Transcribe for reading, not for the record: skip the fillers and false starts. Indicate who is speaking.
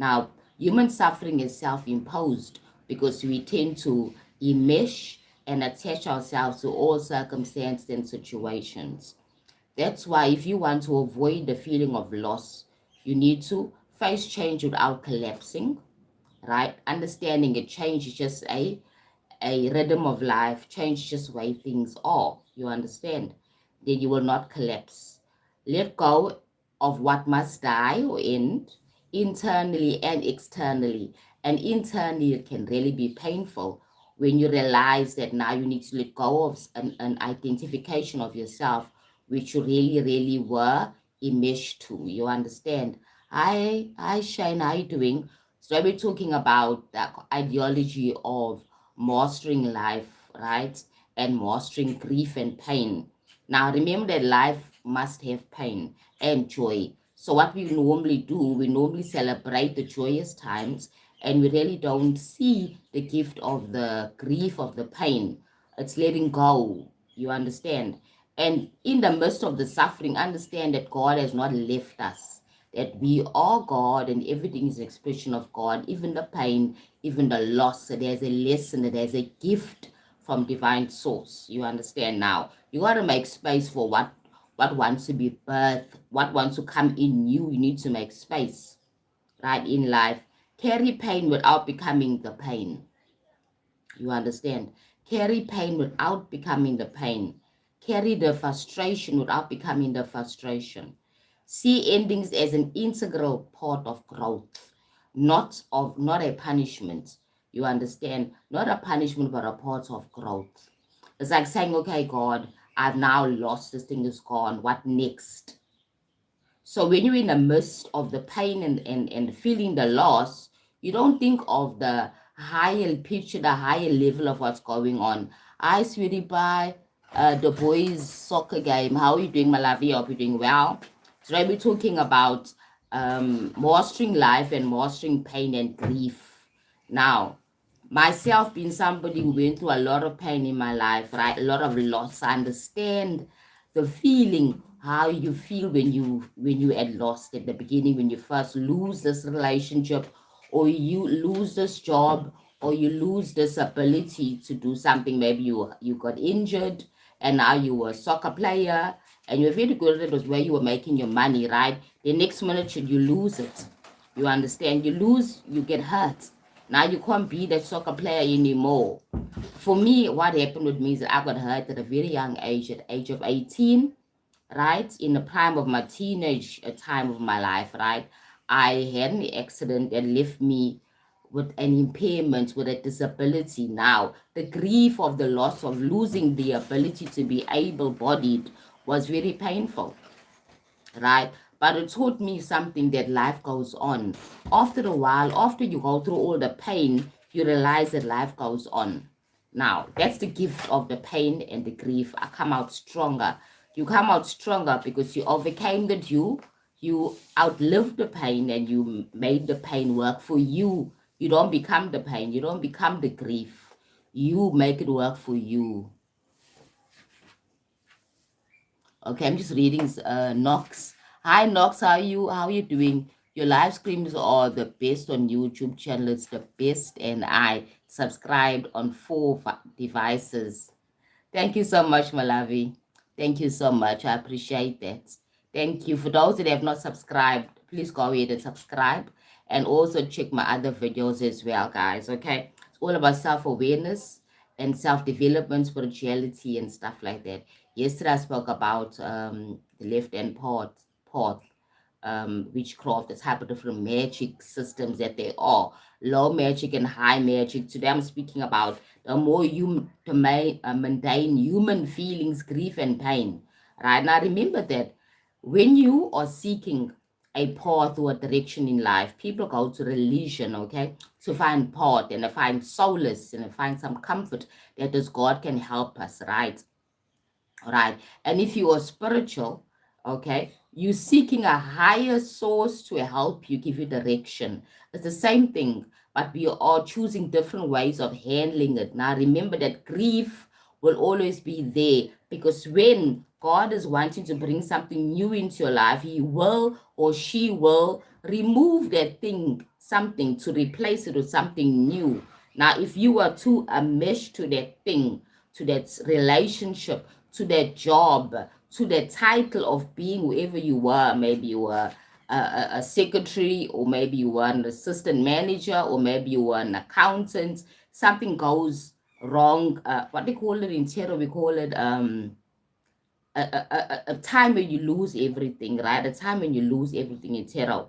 Speaker 1: Now, human suffering is self-imposed because we tend to enmesh and attach ourselves to all circumstances and situations. That's why if you want to avoid the feeling of loss, you need to face change without collapsing, right? Understanding a change is just a rhythm of life, change just the way things are. You understand? Then you will not collapse. Let go of what must die or end internally and externally. And internally, it can really be painful when you realize that now you need to let go of an identification of yourself, which you really, really were enmeshed to. You understand? Hi, Shane, how you doing? So we're talking about the ideology of mastering life, right? And mastering grief and pain. Now, remember that life must have pain and joy. So, what we normally do, we normally celebrate the joyous times and we really don't see the gift of the grief, of the pain. It's letting go, you understand? And in the midst of the suffering, understand that God has not left us, that we are God and everything is an expression of God, even the pain, even the loss. So there's a lesson, there's a gift from divine source. You understand now? You got to make space for what wants to be birthed, what wants to come in you. You need to make space, right, in life. Carry pain without becoming the pain. You understand? Carry pain without becoming the pain. Carry the frustration without becoming the frustration. See endings as an integral part of growth, not a punishment. You understand? Not a punishment, but a part of growth. It's like saying, okay, God, I've now lost, this thing is gone. What next? So when you're in the midst of the pain and feeling the loss, you don't think of the higher picture, the higher level of what's going on. Hi, sweetie pie. The boys' soccer game. How are you doing, my lovey? Hope you're doing well. Today we're talking about mastering life and mastering pain and grief. Now, myself being somebody who went through a lot of pain in my life, right? A lot of loss. I understand the feeling, how you feel when you had lost at the beginning, when you first lose this relationship, or you lose this job, or you lose this ability to do something. Maybe you got injured and now you were a soccer player and you're very good at it, was where you were making your money, right? The next minute should you lose it. You understand? You lose, you get hurt. Now you can't be that soccer player anymore. For me, what happened with me is that I got hurt at a very young age, at the age of 18, right? In the prime of my teenage time of my life, right? I had an accident that left me with an impairment, with a disability. Now, the grief of the loss of losing the ability to be able-bodied was very painful, right? But it taught me something, that life goes on. After a while, after you go through all the pain, you realize that life goes on. Now, that's the gift of the pain and the grief. I come out stronger. You come out stronger because you overcame you outlived the pain and you made the pain work for you. You don't become the pain. You don't become the grief. You make it work for you. Okay, I'm just reading Knox. Hi Knox, how are you doing? Your live streams are the best on YouTube channel. It's the best, and I subscribed on 4 devices. Thank you so much, my lovey. Thank you so much. I appreciate that. Thank you. For those that have not subscribed, please go ahead and subscribe. And also check my other videos as well, guys. Okay? It's all about self-awareness and self-development, spirituality, and stuff like that. Yesterday, I spoke about the left-hand path, witchcraft, the type of different magic systems that there are, low magic and high magic. Today I'm speaking about the more mundane human feelings, grief and pain. Right now, remember that when you are seeking a path or a direction in life, people go to religion, okay, to find path and to find solace and to find some comfort that this God can help us, right? Right. And if you are spiritual, okay, you're seeking a higher source to help you, give you direction. It's the same thing, but we are choosing different ways of handling it. Now, remember that grief will always be there, because when God is wanting to bring something new into your life, he will or she will remove that thing something to replace it with something new. Now, if you were too meshed to that thing, to that relationship, to that job, to the title of being whoever you were, maybe you were a secretary, or maybe you were an assistant manager, or maybe you were an accountant, something goes wrong. What they call it in tarot, we call it a time when you lose everything, right? A time when you lose everything in tarot.